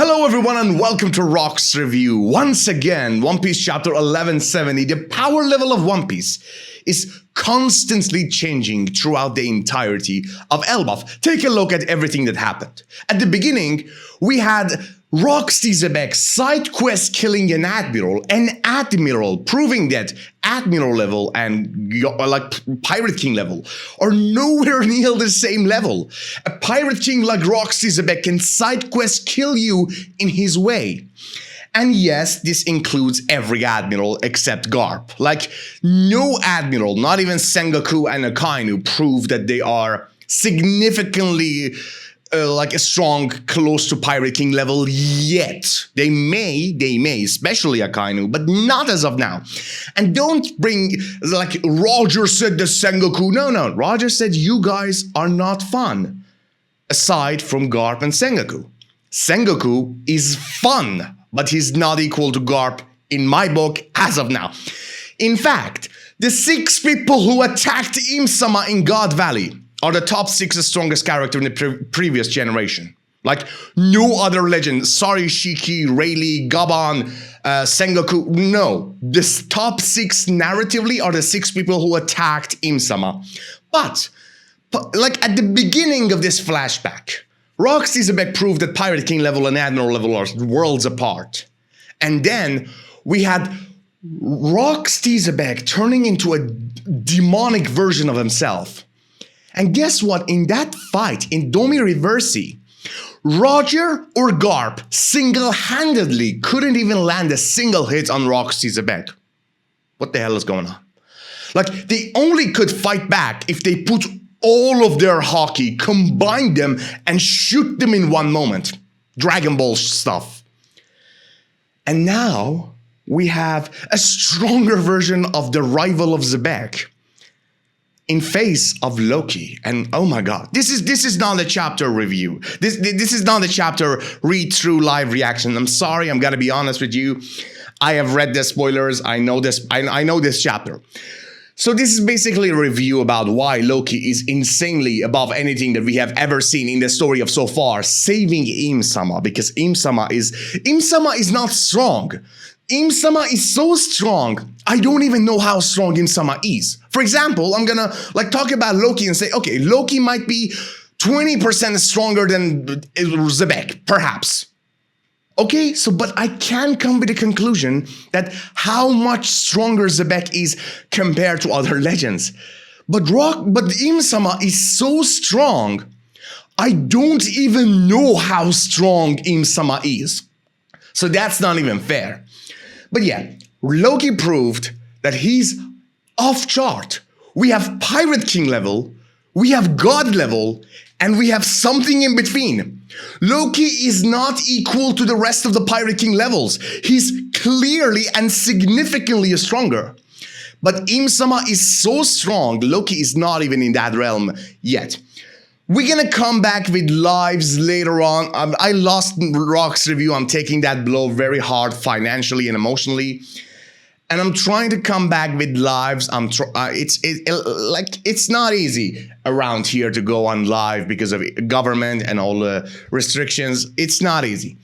Hello everyone and welcome to Rock's Review. Once again, One Piece chapter 1170, the power level of One Piece is constantly changing throughout the entirety of Elbaf. Take a look at everything that happened. At the beginning, we had Xebec side quest killing an admiral, proving that admiral level and pirate king level are nowhere near the same level. A pirate king like Xebec can side quest kill you in his way. And yes, this includes every admiral except Garp. Like, no admiral, not even Sengoku and Akainu, prove that they are significantly strong, close to Pirate King level yet. They may, especially Akainu, but not as of now. And don't bring, like, Roger said to Sengoku. No, Roger said you guys are not fun. Aside from Garp and Sengoku. Sengoku is fun, but he's not equal to Garp in my book as of now. In fact, the 6 people who attacked Im-sama in God Valley are the top 6 strongest character in the previous generation. Like, no other legend. Sorry, Shiki, Rayleigh, Gaban, Sengoku. No. The top 6 narratively are the 6 people who attacked Im-sama. But, like, at the beginning of this flashback, Xebec proved that Pirate King level and Admiral level are worlds apart. And then we had Xebec turning into a demonic version of himself. And guess what? In that fight, in Domi Reversi, Roger or Garp single-handedly couldn't even land a single hit on Xebec. What the hell is going on? Like, they only could fight back if they put all of their Haki, combine them, and shoot them in one moment. Dragon Ball stuff. And now we have a stronger version of the rival of Xebec in face of Loki. And oh my god, this is not a chapter review. This is not a chapter read-through live reaction. I'm sorry, I'm gonna be honest with you. I have read the spoilers. I know this. I know this chapter. So this is basically a review about why Loki is insanely above anything that we have ever seen in the story of so far, saving Im-sama, because Im-sama is not strong. Im-sama is so strong, I don't even know how strong Im-sama is. For example, I'm gonna talk about Loki and say, okay, Loki might be 20% stronger than Xebec, perhaps. Okay, but I can come with the conclusion that how much stronger Xebec is compared to other legends. But Im-sama is so strong, I don't even know how strong Im-sama is. So that's not even fair. But yeah, Loki proved that he's off chart. We have Pirate King level, we have God level, and we have something in between. Loki is not equal to the rest of the Pirate King levels. He's clearly and significantly stronger. But Im-sama is so strong, Loki is not even in that realm yet. We're gonna come back with lives later on. I lost Rock's Review. I'm taking that blow very hard financially and emotionally. And I'm trying to come back with lives. It's not easy around here to go on live because of government and all the restrictions. It's not easy.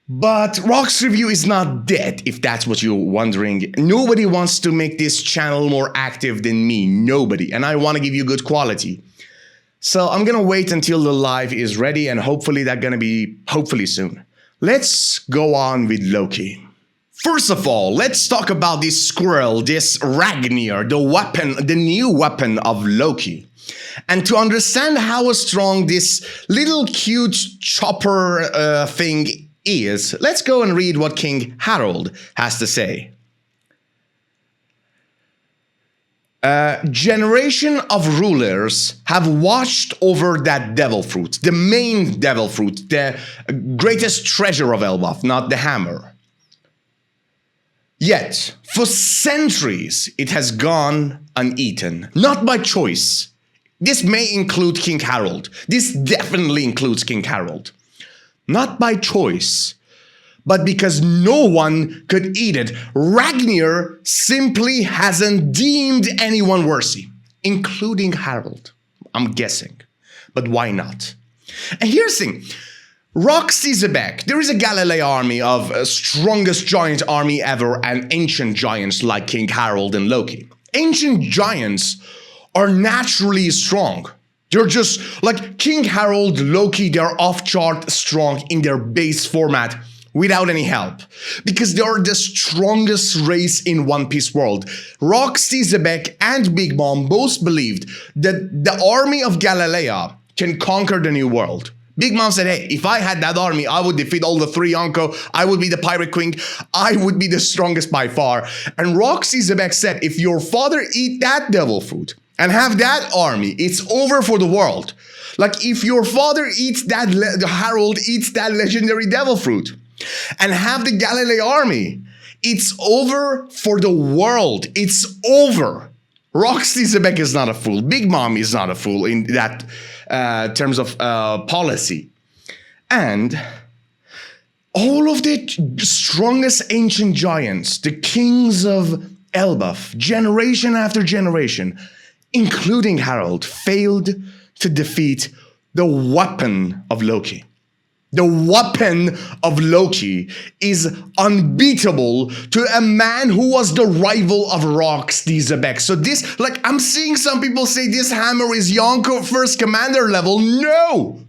But Rock's Review is not dead, if that's what you're wondering. Nobody wants to make this channel more active than me. Nobody. And I want to give you good quality. So I'm gonna wait until the live is ready, and hopefully that's gonna be soon. Let's go on with Loki. First of all, let's talk about this squirrel, this Ragnir, the new weapon of Loki. And to understand how strong this little cute chopper thing is, let's go and read what King Harald has to say. Generation of rulers have watched over that devil fruit, the main devil fruit, the greatest treasure of Elbaf, not the hammer. Yet, for centuries, it has gone uneaten, not by choice. This may include King Harald. This definitely includes King Harald. Not by choice, but because no one could eat it. Ragnir simply hasn't deemed anyone worthy, including Harald, I'm guessing. But why not? And here's the thing. Roxy Xebec. There is a Galileo army of strongest giant army ever and ancient giants like King Harald and Loki. Ancient giants are naturally strong. They're just like King Harald, Loki, they're off-chart strong in their base format without any help. Because they are the strongest race in One Piece world. Roxy Xebec and Big Mom both believed that the army of Galileo can conquer the new world. Big Mom said, hey, if I had that army, I would defeat all the three Yonko. I would be the Pirate Queen. I would be the strongest by far. And Roxy Xebec said, if your father eat that devil fruit and have that army, it's over for the world. Like if your father eats that, Harald eats that legendary devil fruit and have the Galileo army, it's over for the world. It's over. Roxy Xebec is not a fool. Big Mom is not a fool in that terms of policy. And all of the strongest ancient giants, the kings of Elbaf, generation after generation, including Harald, failed to defeat the weapon of Loki. The weapon of Loki is unbeatable to a man who was the rival of Roxy Xebec. So this, like, I'm seeing some people say this hammer is Yonko first commander level. No!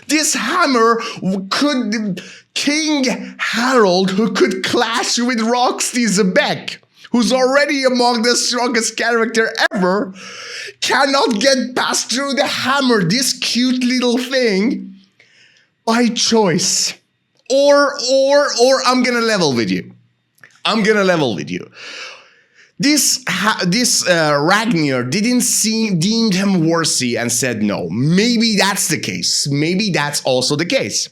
This hammer could, King Harald, who could clash with Roxy Xebec, who's already among the strongest character ever, cannot get past through the hammer, this cute little thing, by choice. Or I'm gonna level with you. I'm gonna level with you. This Ragnar deemed him worthy and said no. Maybe that's the case. Maybe that's also the case.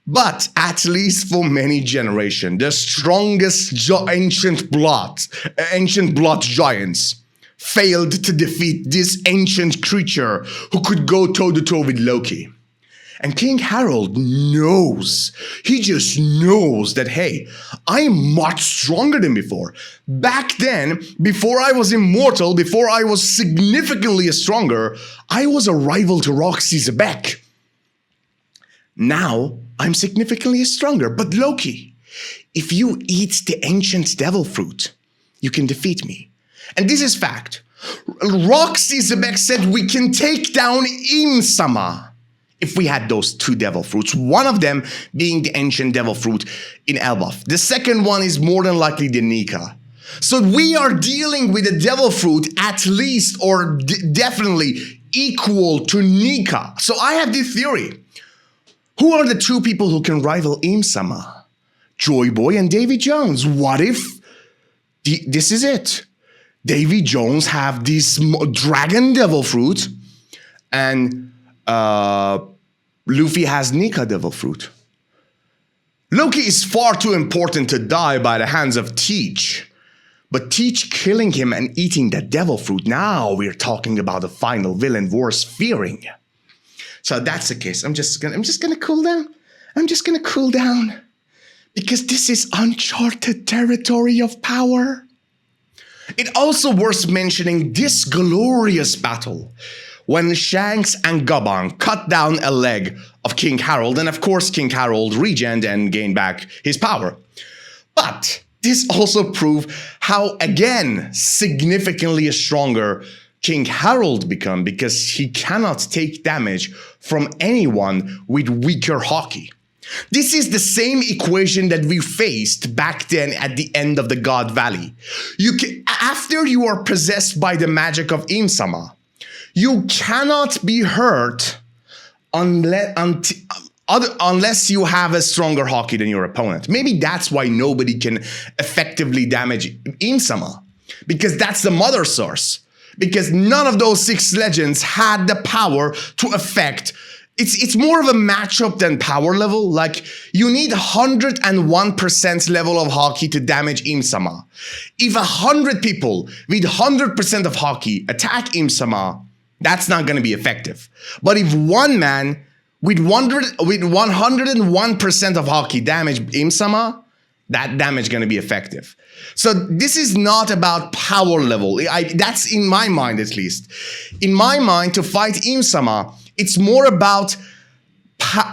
But at least for many generations, the strongest ancient blood giants failed to defeat this ancient creature who could go toe-to-toe with Loki. And King Harald knows, he just knows that, hey, I'm much stronger than before. Back then, before I was immortal, before I was significantly stronger, I was a rival to Roxy Xebec. Now, I'm significantly stronger. But Loki, if you eat the ancient devil fruit, you can defeat me. And this is fact. Roxy Xebec said we can take down Im-sama if we had those two devil fruits, one of them being the ancient devil fruit in Elbaf. The second one is more than likely the Nika. So we are dealing with a devil fruit at least or definitely equal to Nika. So I have this theory. Who are the two people who can rival Im-sama? Joy Boy and Davy Jones. What if this is it? Davy Jones have this dragon devil fruit and Luffy has Nika devil fruit. Loki is far too important to die by the hands of Teach. But Teach killing him and eating that devil fruit, now we're talking about the final villain worth fearing. So that's the case. I'm just gonna cool down. I'm just gonna cool down. Because this is uncharted territory of power. It also worth mentioning this glorious battle when Shanks and Gabang cut down a leg of King Harald, and of course King Harald regened and gained back his power. But this also proved how, again, significantly stronger King Harald become, because he cannot take damage from anyone with weaker Haki. This is the same equation that we faced back then at the end of the God Valley. After you are possessed by the magic of Im-sama, you cannot be hurt unless you have a stronger Haki than your opponent. Maybe that's why nobody can effectively damage Im-sama, because that's the mother source. Because none of those 6 legends had the power to affect. It's more of a matchup than power level. Like, you need 101% level of Haki to damage Im-sama. If 100 people with 100% of Haki attack Im-sama, that's not going to be effective. But if one man with 101% of Haki damage Im-sama, that damage is going to be effective. So this is not about power level. That's in my mind, at least. In my mind, to fight Im-sama, it's more about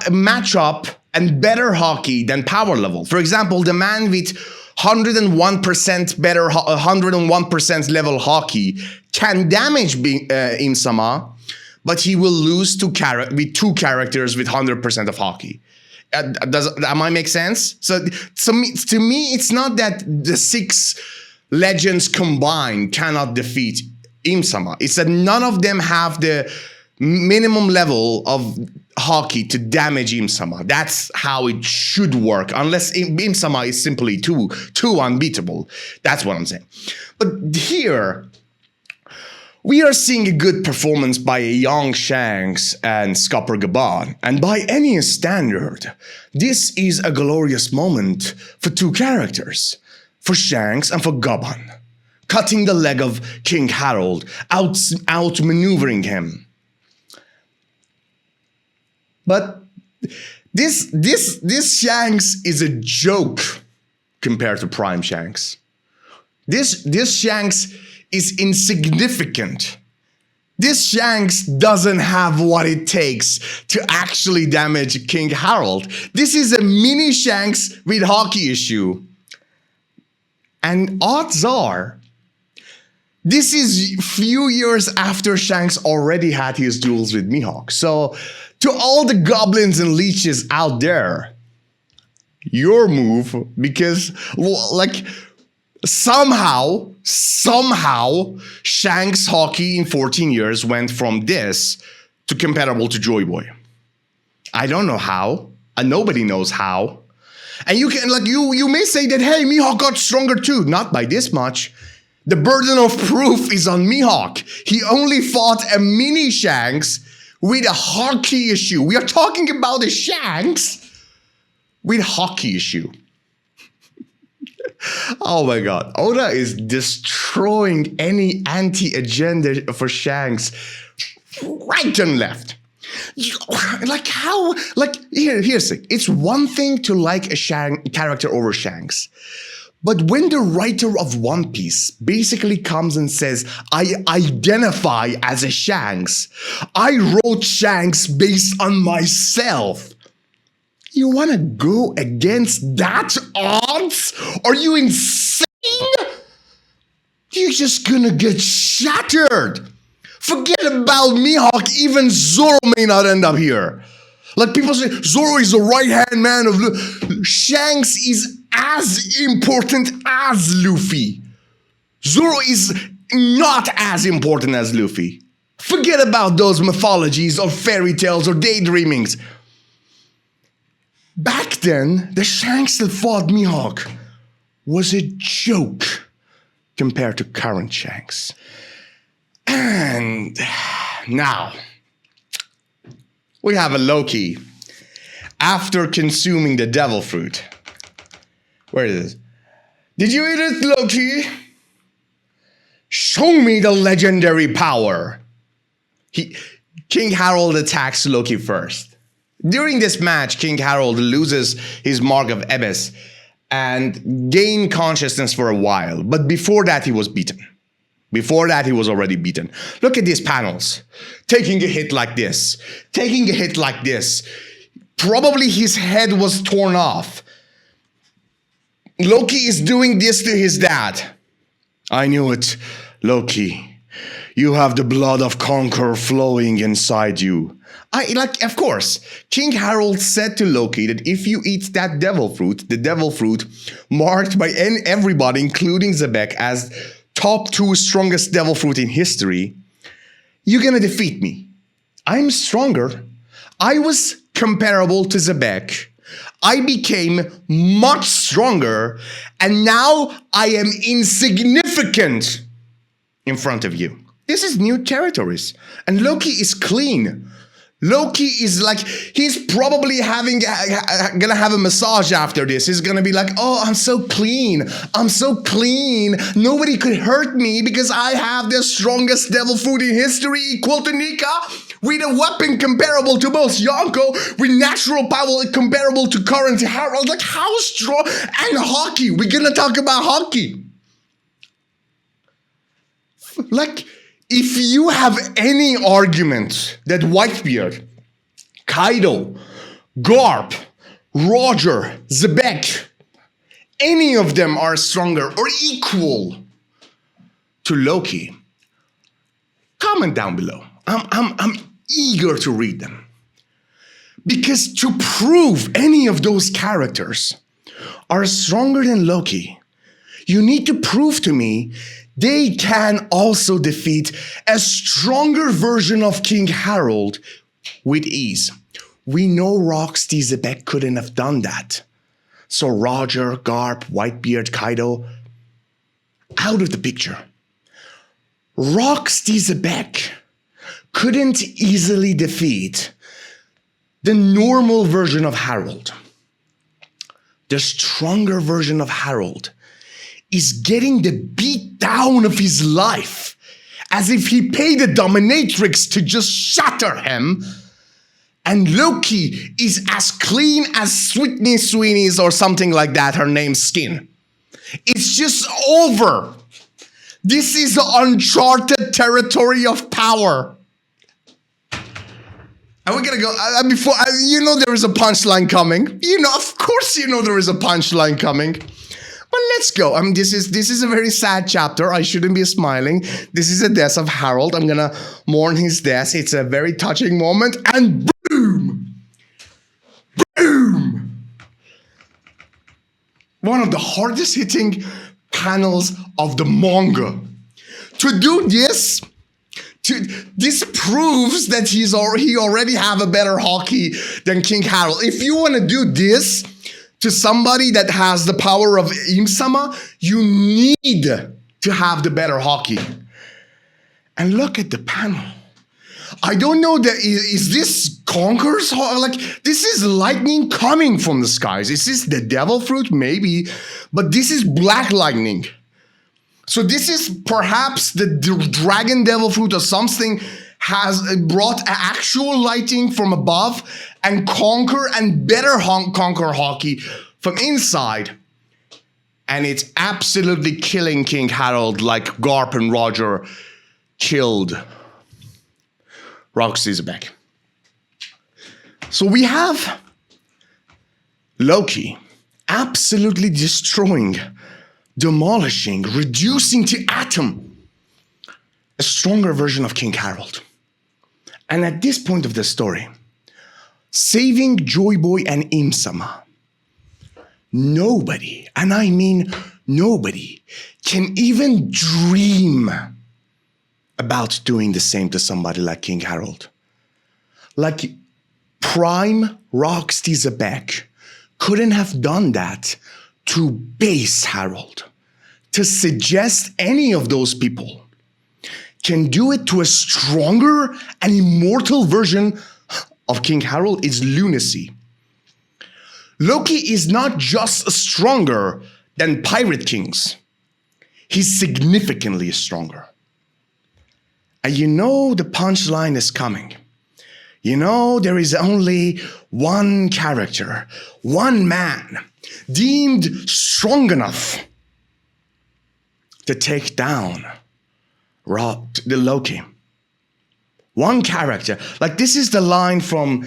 matchup and better Haki than power level. For example, the man with 101% better, 101% level Haki can damage Im-sama, but he will lose with two characters with 100% of Haki. Am I make sense? So to me, it's not that the 6 legends combined cannot defeat Im-sama. It's that none of them have the minimum level of Haki to damage Im-sama. That's how it should work, unless Im-sama is simply too unbeatable. That's what I'm saying. But here, we are seeing a good performance by a young Shanks and Scupper Gaban. And by any standard, this is a glorious moment for 2 characters, for Shanks and for Gaban, cutting the leg of King Harald, outmaneuvering him. But this Shanks is a joke compared to Prime Shanks. This Shanks is insignificant. This Shanks doesn't have what it takes to actually damage King Harald. This is a mini Shanks with Haki issue. And odds are, this is few years after Shanks already had his duels with Mihawk. So, to all the goblins and leeches out there, your move, because, like, somehow, Shanks' Haki in 14 years went from this to comparable to Joy Boy. I don't know how, and nobody knows how. And you can, like, you may say that, hey, Mihawk got stronger too. Not by this much. The burden of proof is on Mihawk. He only fought a mini Shanks with a Haki issue. We are talking about a Shanks with Haki issue. Oh my god. Oda is destroying any anti-agenda for Shanks right and left. Like how, like, here's it. It's one thing to like a character over Shanks. But when the writer of One Piece basically comes and says, I identify as a Shanks, I wrote Shanks based on myself. You want to go against that odds? Are you insane? You're just gonna get shattered. Forget about Mihawk, even Zoro may not end up here. Like people say, Zoro is the right-hand man of Luffy. Shanks is as important as Luffy. Zoro is not as important as Luffy. Forget about those mythologies or fairy tales or daydreamings. Back then, the Shanks that fought Mihawk was a joke compared to current Shanks. And now, we have a Loki. After consuming the devil fruit. Where is it? Did you eat it, Loki? Show me the legendary power. King Harald attacks Loki first. During this match, King Harald loses his mark of Ebis and gained consciousness for a while. But before that, he was beaten. Before that, he was already beaten. Look at these panels. Taking a hit like this. Taking a hit like this. Probably his head was torn off. Loki is doing this to his dad. I knew it, Loki. You have the blood of Conqueror flowing inside you. Of course, King Harald said to Loki that if you eat that devil fruit, the devil fruit marked by everybody, including Xebec, as top 2 strongest devil fruit in history, you're gonna defeat me. I'm stronger. I was comparable to Xebec. I became much stronger, and now I am insignificant in front of you. This is new territories, and Loki is clean. Loki is like, he's probably gonna have a massage after this. He's gonna be like, oh, I'm so clean. I'm so clean. Nobody could hurt me because I have the strongest devil fruit in history, equal to Nika, with a weapon comparable to both Yonko, with natural power comparable to current Harald. Like, how strong? And Haki. We're gonna talk about Haki. Like, if you have any argument that Whitebeard, Kaido, Garp, Roger, Xebec, any of them are stronger or equal to Loki? Comment down below. I'm eager to read them. Because to prove any of those characters are stronger than Loki, you need to prove to me they can also defeat a stronger version of King Harald with ease. We know Roxy Xebec couldn't have done that. So Roger, Garp, Whitebeard, Kaido, out of the picture. Roxy Xebec couldn't easily defeat the normal version of Harald. The stronger version of Harald is getting the beat down of his life as if he paid a dominatrix to just shatter him. And Loki is as clean as Sweetney Sweeney's or something like that, her name's skin. It's just over. This is the uncharted territory of power. And we're gonna go, before, you know there is a punchline coming. You know, of course you know there is a punchline coming. But let's go. This is a very sad chapter. I shouldn't be smiling. This is the death of Harald. I'm gonna mourn his death. It's a very touching moment. And boom! Boom! One of the hardest hitting panels of the manga. To do this, this proves that he already have a better Haki than King Harald. If you want to do this to somebody that has the power of Im-sama, you need to have the better Haki. And look at the panel. I don't know that is this Conqueror's like this is lightning coming from the skies. Is this the devil fruit? Maybe, but this is black lightning. So this is perhaps the dragon devil fruit or something has brought actual lightning from above and conquer and better conquer Haki from inside. And it's absolutely killing King Harald like Garp and Roger killed Roxy Xebec. So we have Loki absolutely destroying, demolishing, reducing to atom a stronger version of King Harald. And at this point of the story, saving Joy Boy and Im-sama, nobody, and I mean nobody, can even dream about doing the same to somebody like King Harald. Like prime Roxy Xebec couldn't have done that to base Harald. To suggest any of those people can do it to a stronger and immortal version of King Harald is lunacy. Loki is not just stronger than pirate kings. He's significantly stronger. And you know the punchline is coming. You know there is only one character, one man, deemed strong enough to take down the Loki. One character. Like this is the line from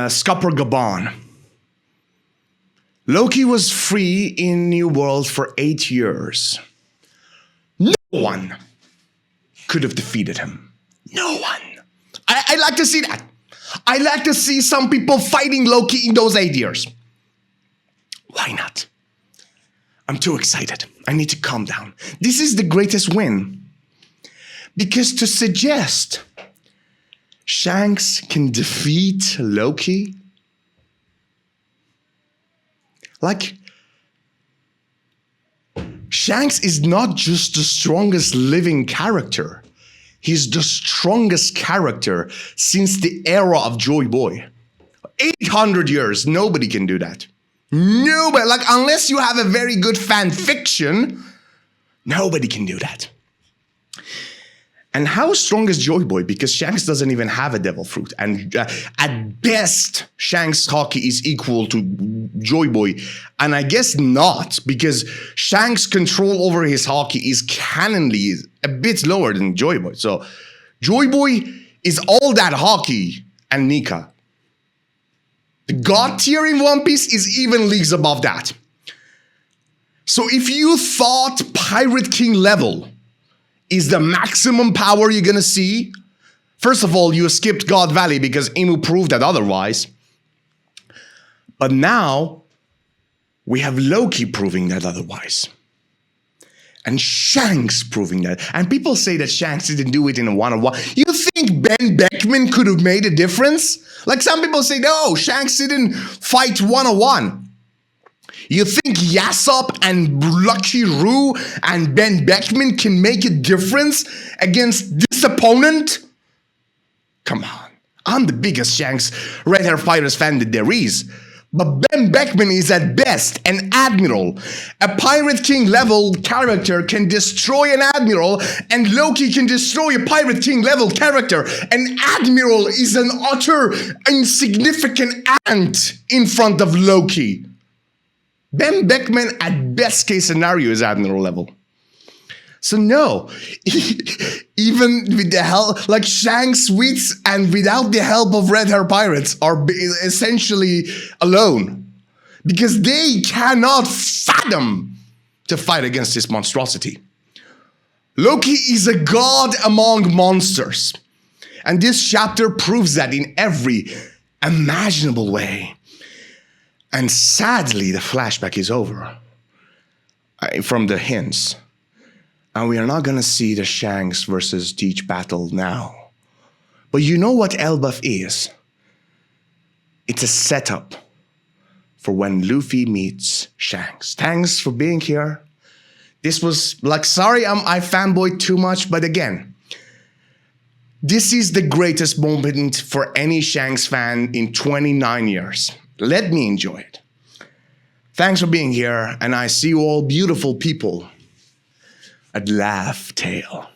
Scupper Gabon. Loki was free in New World for 8 years. No one could have defeated him. No one. I like to see that. I like to see some people fighting Loki in those 8 years. Why not? I'm too excited. I need to calm down. This is the greatest win. Because to suggest Shanks can defeat Loki, like, Shanks is not just the strongest living character. He's the strongest character since the era of Joy Boy. 800 years, nobody can do that. Nobody, like, unless you have a very good fan fiction, nobody can do that. And how strong is Joy Boy? Because Shanks doesn't even have a devil fruit. And at best, Shanks' Haki is equal to Joy Boy. And I guess not, because Shanks' control over his Haki is canonly a bit lower than Joy Boy. So Joy Boy is all that Haki and Nika. The God tier in One Piece is even leagues above that. So if you thought Pirate King level is the maximum power you're gonna see, first of all, you skipped God Valley because Imu proved that otherwise. But now, we have Loki proving that otherwise. And Shanks proving that. And people say that Shanks didn't do it in a one-on-one. You think Ben Beckman could have made a difference? Like some people say, no, Shanks didn't fight one-on-one. You think Yasop and Lucky Roo and Ben Beckman can make a difference against this opponent? Come on. I'm the biggest Shanks Red Hair Fighters fan that there is. But Ben Beckman is at best an admiral. A Pirate King level character can destroy an admiral, and Loki can destroy a Pirate King level character. An admiral is an utter insignificant ant in front of Loki. Ben Beckman at best case scenario is admiral level. So no, even with the help, like Shanks, Wits, and without the help of Red Hair Pirates are essentially alone. Because they cannot fathom to fight against this monstrosity. Loki is a god among monsters. And this chapter proves that in every imaginable way. And sadly, the flashback is over. From the hints. And we are not going to see the Shanks versus Teach battle now. But you know what Elbaf is? It's a setup for when Luffy meets Shanks. Thanks for being here. This was like, sorry I fanboyed too much, but again, this is the greatest moment for any Shanks fan in 29 years. Let me enjoy it. Thanks for being here, and I see you all beautiful people at Laugh Tale.